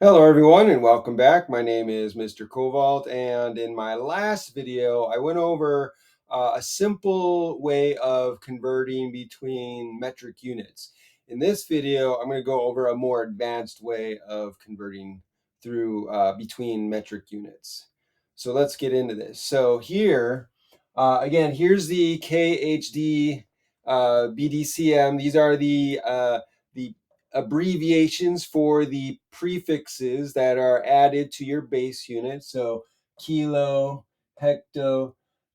Hello, everyone, and welcome back. My name is Mr. Kovalt, and in my last video, I went over a simple way of converting between metric units. In this video, I'm going to go over a more advanced way of converting through between metric units. So let's get into this. So here, again, here's the KHD BDCM. These are the abbreviations for the prefixes that are added to your base unit. So kilo, hecto,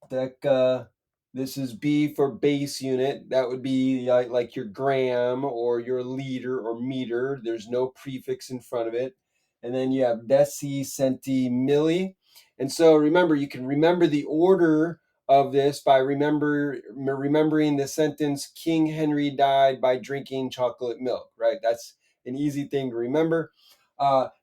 deca. This is B for base unit. That would be like your gram or your liter or meter. There's no prefix in front of it. And then you have deci, centi, milli. And so remember, you can remember the order of this by remembering the sentence King Henry died by drinking chocolate milk, right? That's an easy thing to remember.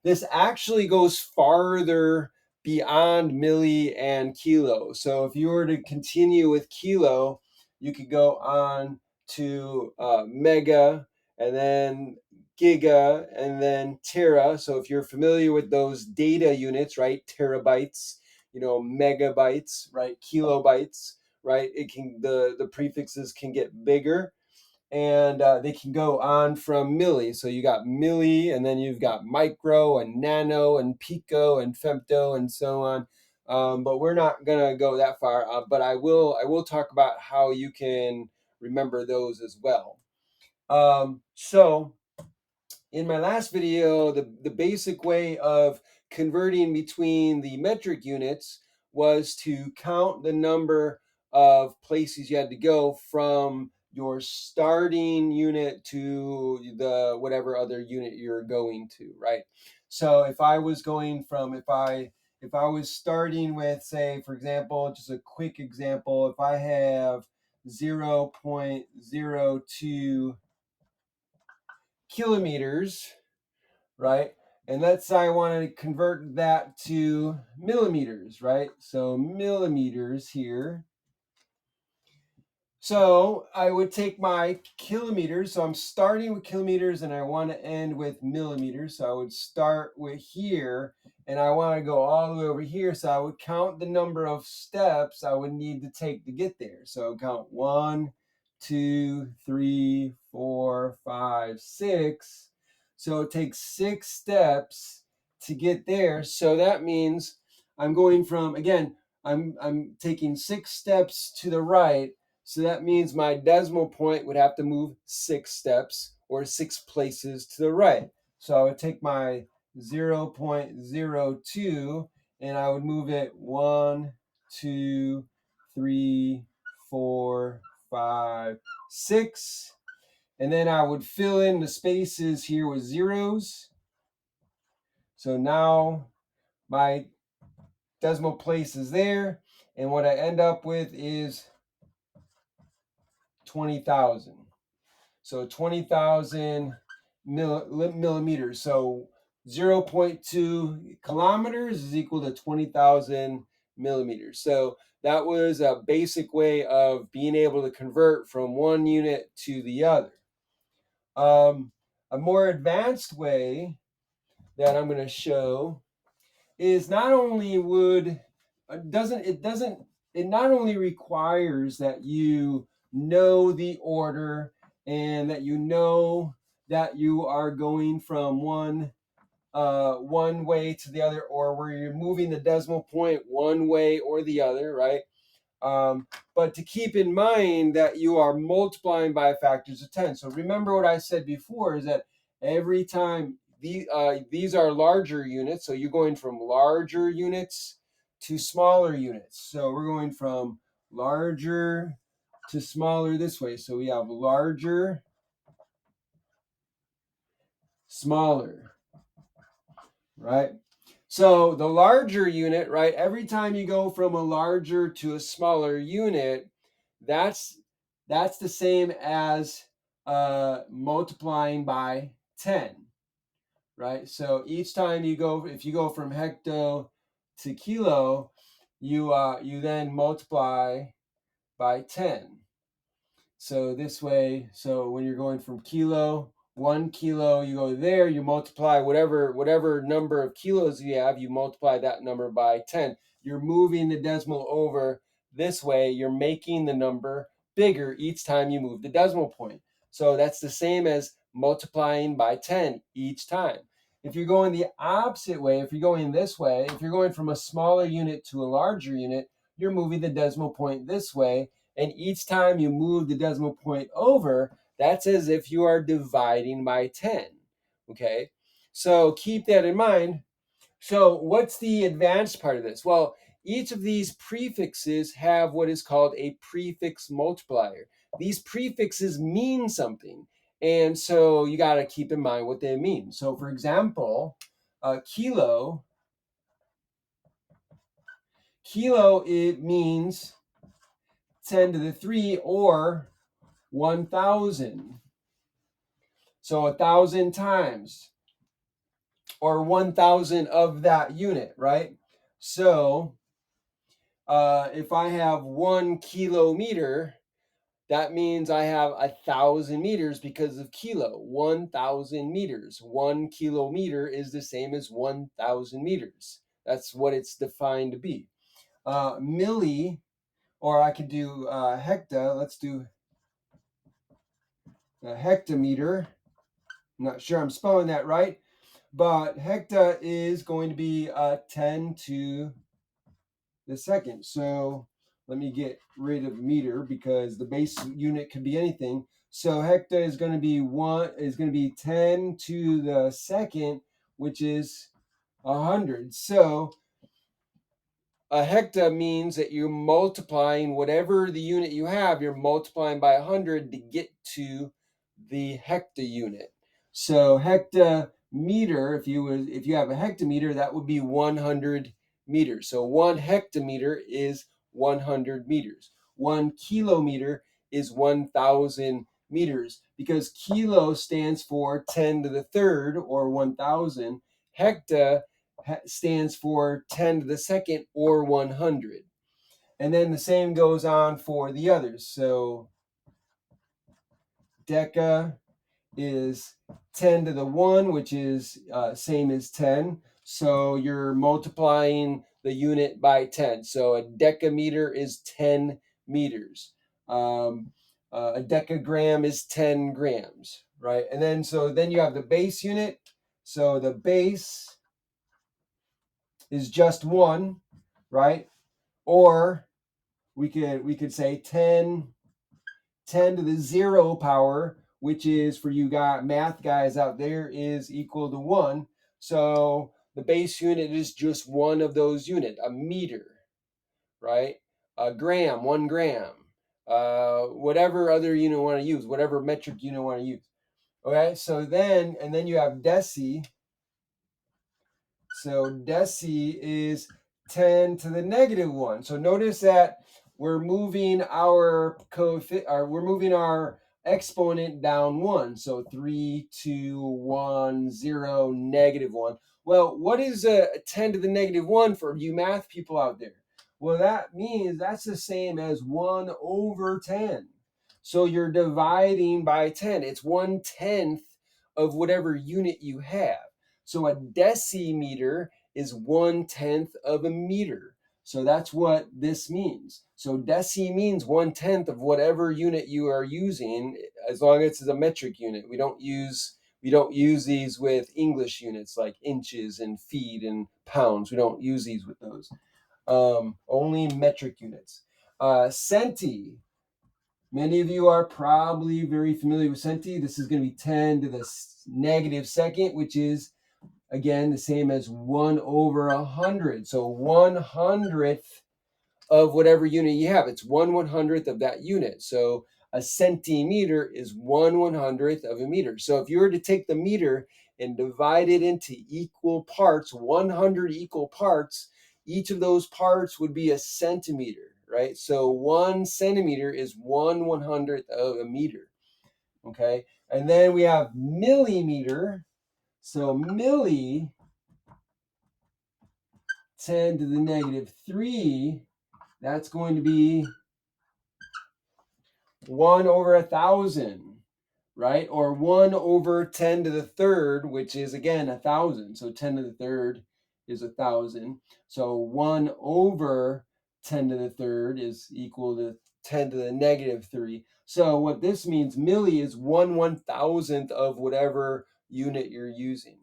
This actually goes farther beyond milli and kilo. So if you were to continue with kilo, you could go on to mega, and then giga, and then tera. So if you're familiar with those data units, right? Terabytes, megabytes, right? Kilobytes, right? The prefixes can get bigger, and they can go on from milli. So you got milli, and then you've got micro and nano and pico and femto and so on. But we're not gonna go that far. But I will talk about how you can remember those as well. So in my last video, the basic way of converting between the metric units was to count the number of places you had to go from your starting unit to the whatever other unit you're going to, right? So if I was going from if I was starting with, say, for example, just a quick example, if I have 0.02 kilometers, right? And let's say I want to convert that to millimeters, right? So millimeters here. So I would take my kilometers. So I'm starting with kilometers and I want to end with millimeters. So I would start with here and I want to go all the way over here. So I would count the number of steps I would need to take to get there. So I would count 1, 2, 3, 4, 5, 6. So it takes 6 steps to get there. So that means I'm going from, again, I'm taking 6 steps to the right. So that means my decimal point would have to move 6 steps or 6 places to the right. So I would take my 0.02 and I would move it 1, 2, 3, 4, 5, 6. And then I would fill in the spaces here with zeros. So now my decimal place is there. And what I end up with is 20,000. So 20,000 millimeters. So 0.2 kilometers is equal to 20,000 millimeters. So that was a basic way of being able to convert from one unit to the other. A more advanced way that I'm going to show is not only would it not only requires that you know the order and that you know that you are going from one way to the other, or where you're moving the decimal point one way or the other, right? But to keep in mind that you are multiplying by factors of 10. So remember what I said before is that every time these are larger units, so you're going from larger units to smaller units. So we're going from larger to smaller this way. So we have larger, smaller, right? So the larger unit, right? Every time you go from a larger to a smaller unit, that's the same as multiplying by 10, right? So each time you go, if you go from hecto to kilo, you then multiply by 10. So this way, so when you're going from kilo 1 kilo, you go there, you multiply whatever number of kilos you have, you multiply that number by 10. You're moving the decimal over this way. You're making the number bigger each time you move the decimal point. So that's the same as multiplying by 10 each time. If you're going the opposite way, if you're going this way, if you're going from a smaller unit to a larger unit, you're moving the decimal point this way. And each time you move the decimal point over, that's as if you are dividing by 10. Okay, so keep that in mind. So what's the advanced part of this? Well, each of these prefixes have what is called a prefix multiplier. These prefixes mean something. And so you got to keep in mind what they mean. So for example, kilo, it means 10 to the 3 or 1,000. So 1,000 times, or 1,000 of that unit, right? So if I have 1 kilometer, that means I have 1,000 meters because of kilo. 1,000 meters. 1 kilometer is the same as 1,000 meters. That's what it's defined to be. Milli, or I could do hecta. Let's do a hectometer. I'm not sure I'm spelling that right, but hecta is going to be 10 to the second. So let me get rid of meter because the base unit could be anything. So hecta is going to be 10 to the second, which is 100. So a hecta means that you're multiplying whatever the unit you have, you're multiplying by 100 to get to the hecta unit. So hectometer, if you have a hectometer, that would be 100 meters. So 1 hectometer is 100 meters. 1 kilometer is 1,000 meters, because kilo stands for 10 to the third or 1,000. Hecta stands for 10 to the second or 100. And then the same goes on for the others. So deca is 10 to the 1, which is same as 10. So you're multiplying the unit by 10. So a decameter is 10 meters. A decagram is 10 grams, right? And then you have the base unit. So the base is just 1, right? Or we could say 10 to the 0 power, which is, for you math guys out there, is equal to 1. So the base unit is just one of those units, a meter, right? A gram, 1 gram, whatever other unit you want to use, whatever metric unit you want to use. Okay, so then you have deci. So deci is 10 to the negative 1. So notice that we're moving our exponent down 1. So 3, 2, 1, 0, negative 1. Well, what is a 10 to the negative 1 for you math people out there? Well, that means that's the same as 1 over 10. So you're dividing by 10. It's 1/10 of whatever unit you have. So a decimeter is 1/10 of a meter. So that's what this means. So deci means 1/10 of whatever unit you are using, as long as it's a metric unit. We don't use these with English units like inches and feet and pounds. We don't use these with those. Only metric units. Centi. Many of you are probably very familiar with centi. This is going to be 10 to the negative second, which is, again, the same as 1 over 100. So 1/100th of whatever unit you have. It's 1/100th of that unit. So a centimeter is 1/100th of a meter. So if you were to take the meter and divide it into equal parts, 100 equal parts, each of those parts would be a centimeter, right? So 1 centimeter is 1/100th of a meter. Okay. And then we have millimeter. So milli, 10 to the negative 3, that's going to be 1 over 1,000. right? Or 1 over 10 to the third, which is again 1,000. So 10 to the third is 1,000. So 1 over 10 to the third is equal to 10 to the negative 3. So what this means, milli is 1/1000th of whatever unit you're using.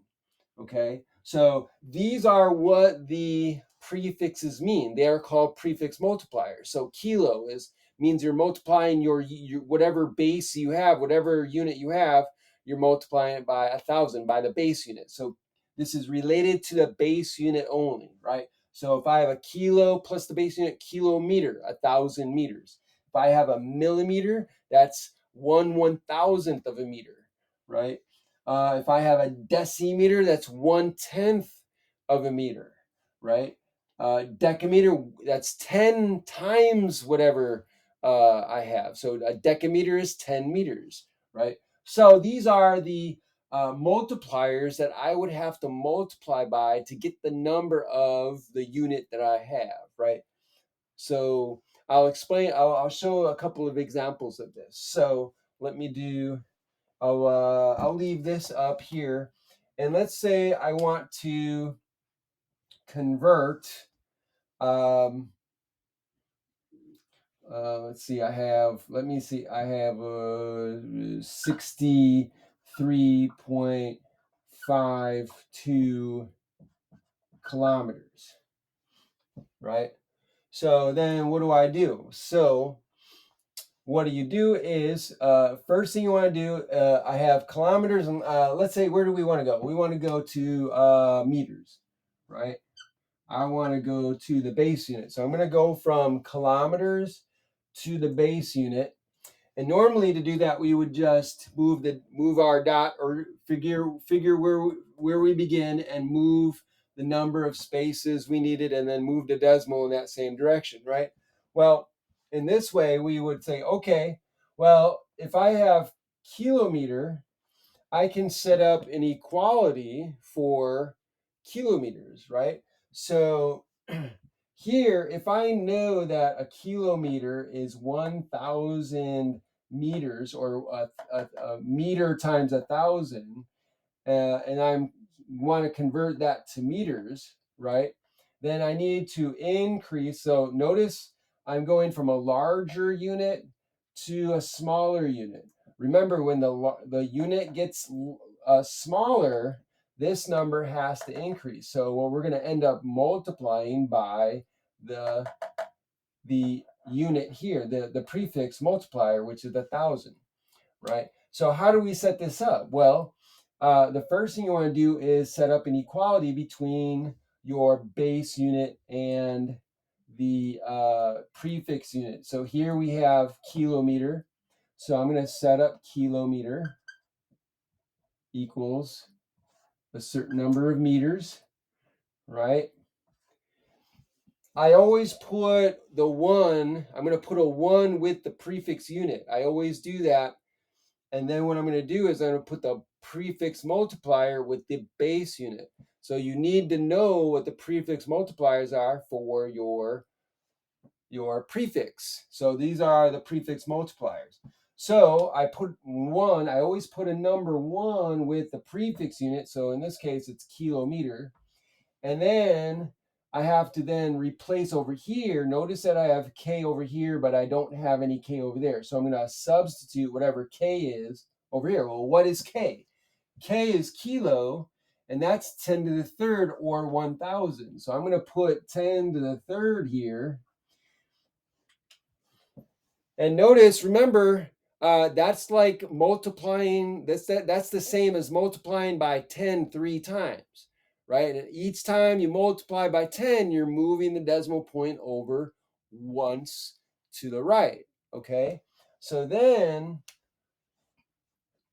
Okay, so these are what the prefixes mean. They are called prefix multipliers. So kilo is means you're multiplying your whatever base you have, whatever unit you have, you're multiplying it by 1,000 by the base unit. So this is related to the base unit only, right? So if I have a kilo plus the base unit, kilometer, 1,000 meters. If I have a millimeter, that's 1/1000th of a meter, right? If I have a decimeter, that's 1/10 of a meter, right? Decameter, that's 10 times whatever I have. So a decameter is 10 meters, right? So these are the multipliers that I would have to multiply by to get the number of the unit that I have, right? So I'll show a couple of examples of this. So let me do, I'll leave this up here. And let's say I want to convert, um, let's see, let me see, I have 63.52 kilometers, right? So then what do? So what do you do is, first thing you want to do, I have kilometers, and let's say, where do we want to go? We want to go to meters, right? I want to go to the base unit. So I'm going to go from kilometers to the base unit. And normally to do that, we would just move our dot, or figure where we begin, and move the number of spaces we needed, and then move the decimal in that same direction, right? Well, in this way, we would say, okay, well, if I have kilometer, I can set up an equality for kilometers, right? So here, if I know that a kilometer is 1,000 meters, or a meter times 1,000, and I want to convert that to meters, right? Then I need to increase. So notice I'm going from a larger unit to a smaller unit. Remember, when the unit gets smaller, this number has to increase. So what we're going to end up multiplying by the unit here, the prefix multiplier, which is 1,000, right? So how do we set this up? Well, the first thing you want to do is set up an equality between your base unit and the prefix unit. So here we have kilometer. So I'm going to set up kilometer equals a certain number of meters, right? I always put the 1, I'm going to put a 1 with the prefix unit. I always do that. And then what I'm going to do is I'm going to put the prefix multiplier with the base unit. So you need to know what the prefix multipliers are for your prefix. So these are the prefix multipliers. So I always put a number 1 with the prefix unit. So in this case, it's kilometer. And then I have to then replace over here. Notice that I have K over here, but I don't have any K over there. So I'm going to substitute whatever K is over here. Well, what is K? K is kilo, and that's 10 to the third, or 1,000. So I'm going to put 10 to the third here. And notice, remember, that's like multiplying. That's the same as multiplying by 10 3 times, right? And each time you multiply by 10, you're moving the decimal point over once to the right. Okay. So then,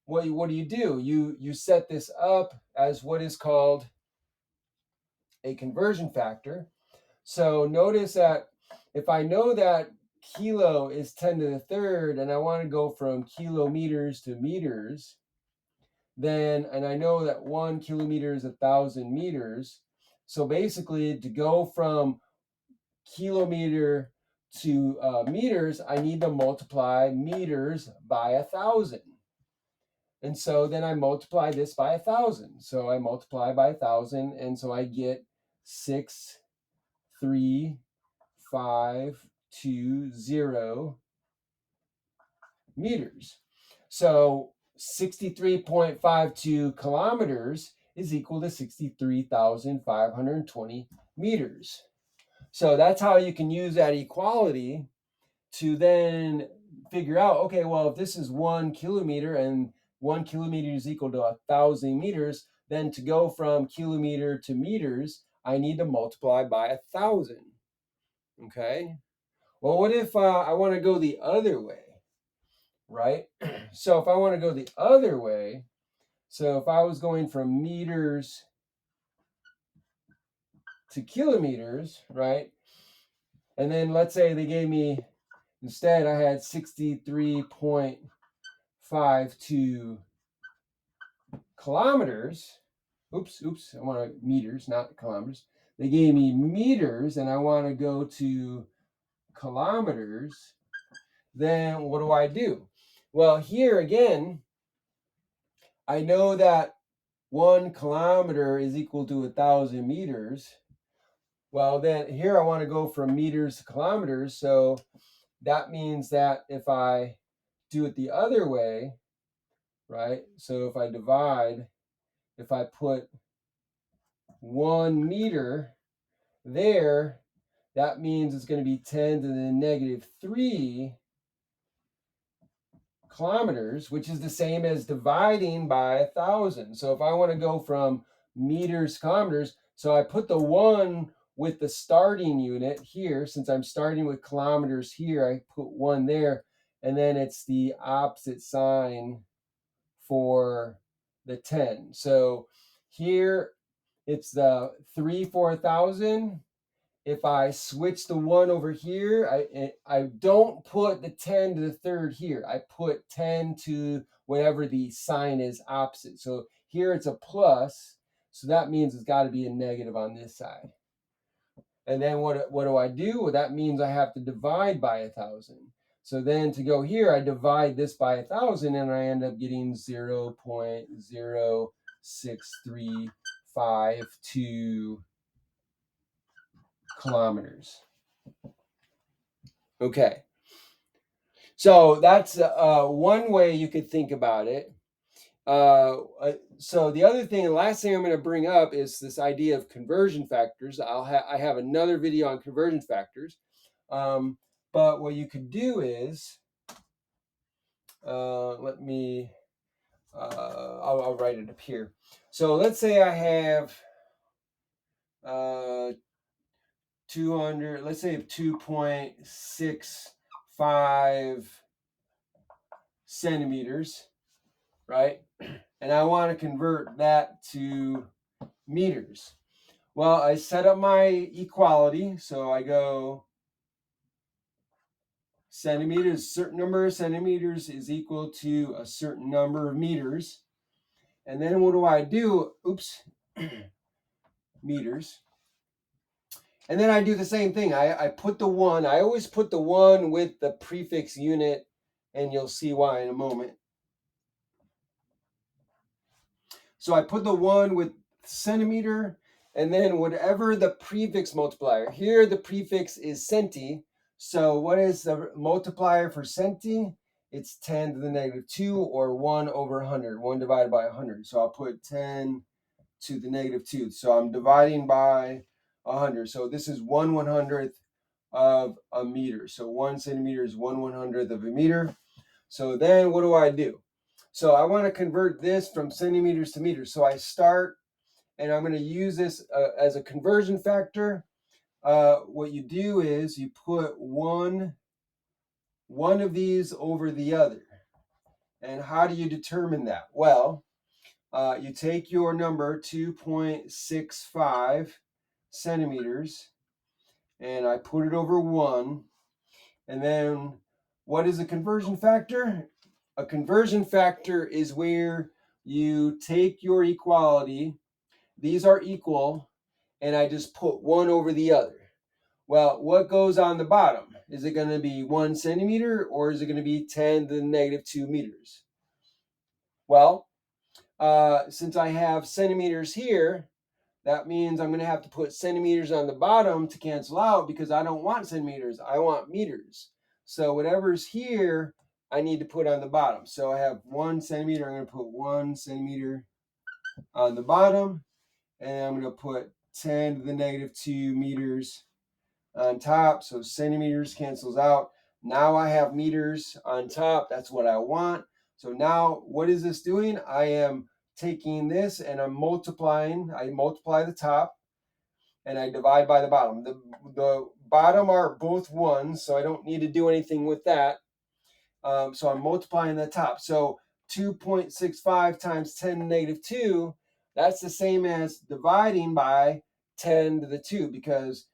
what do? You set this up as what is called a conversion factor. So notice that if I know that kilo is 10 to the third, and I want to go from kilometers to meters, then, and I know that 1 kilometer is 1,000 meters. So basically, to go from kilometer to meters, I need to multiply meters by 1,000. And so then I multiply this by 1,000. So I multiply by 1,000, and so I get 63520 meters. So 63.52 kilometers is equal to 63,520 meters. So that's how you can use that equality to then figure out, okay, well, if this is 1 kilometer and 1 kilometer is equal to 1,000 meters, then to go from kilometer to meters, I need to multiply by 1,000. Okay. Well, what if I want to go the other way, right? So if I want to go the other way, so if I was going from meters to kilometers, right? And then let's say they gave me, instead I had 63.52 kilometers. Oops, I want meters, not kilometers. They gave me meters and I want to go to kilometers. Then what do? Well, here again, I know that 1 kilometer is equal to 1,000 meters. Well, then here I want to go from meters to kilometers. So that means that if I do it the other way, right? So if I divide, if I put 1 meter there, that means it's going to be 10 to the negative 3 kilometers, which is the same as dividing by 1,000. So if I want to go from meters to kilometers, so I put the 1 with the starting unit here, since I'm starting with kilometers here, I put 1 there, and then it's the opposite sign for the 10. So here it's the 3 for 1,000. If I switch the 1 over here, I don't put the 10 to the third here. I put 10 to whatever the sign is opposite. So here it's a plus, so that means it's got to be a negative on this side. And then what do? Well, that means I have to divide by 1,000. So then to go here, I divide this by 1,000 and I end up getting 0.06352 kilometers. Okay. So that's one way you could think about it. So the other thing, the last thing I'm going to bring up is this idea of conversion factors. I have another video on conversion factors. But what you could do is, let me, I'll write it up here. So let's say I have 200, let's say 2.65 centimeters, right? And I want to convert that to meters. Well, I set up my equality. So I go centimeters, certain number of centimeters is equal to a certain number of meters. And then what do? Oops, meters. And then I do the same thing. I put the 1, I always put the 1 with the prefix unit, and you'll see why in a moment. So I put the 1 with centimeter, and then whatever the prefix multiplier. Here the prefix is centi. So what is the multiplier for centi? It's 10 to the negative 2, or 1 over 100, 1 divided by 100. So I'll put 10 to the negative 2. So I'm dividing by 100. So this is 1/100th of a meter. So 1 centimeter is 1/100th of a meter. So then what do? So I want to convert this from centimeters to meters. So I start, and I'm going to use this as a conversion factor. What you do is you put one of these over the other. And how do you determine that? Well, you take your number 2.65 centimeters, and I put it over 1. And then what is a conversion factor? A conversion factor is where you take your equality, these are equal, and I just put 1 over the other. Well, what goes on the bottom? Is it going to be 1 centimeter, or is it going to be 10 to the negative 2 meters? Well, since I have centimeters here, that means I'm going to have to put centimeters on the bottom to cancel out because I don't want centimeters. I want meters. So whatever's here, I need to put on the bottom. So I have 1 centimeter. I'm going to put 1 centimeter on the bottom. And I'm going to put 10 to the negative 2 meters on top. So centimeters cancels out. Now I have meters on top. That's what I want. So now what is this doing? I am taking this and I'm multiplying. I multiply the top and I divide by the bottom. The bottom are both ones, so I don't need to do anything with that. So I'm multiplying the top. So 2.65 times 10 to the negative 2, that's the same as dividing by 10 to the 2, because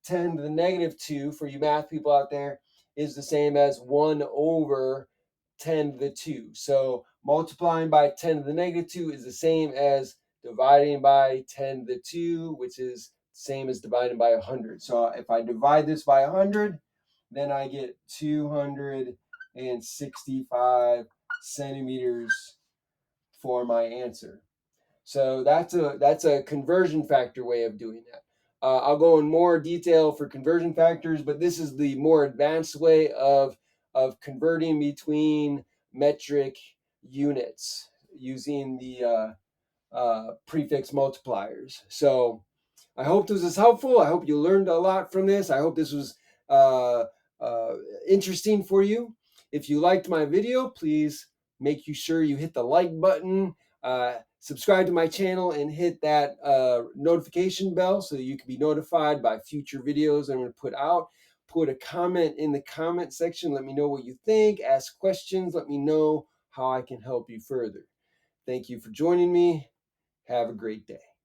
10 to the negative 2, for you math people out there, is the same as 1 over 10 to the 2. So multiplying by 10 to the negative 2 is the same as dividing by 10 to the 2, which is same as dividing by 100. So if I divide this by 100, then I get 265 centimeters for my answer. So that's a conversion factor way of doing that. I'll go in more detail for conversion factors, but this is the more advanced way of converting between metric units using the prefix multipliers. So I hope this was helpful. I hope you learned a lot from this. I hope this was uh, uh, interesting for you. If you liked my video, please make sure you hit the like button, subscribe to my channel, and hit that notification bell so that you can be notified by future videos I'm going to put out. Put a comment in the comment section. Let me know what you think. Ask questions. Let me know how I can help you further. Thank you for joining me. Have a great day.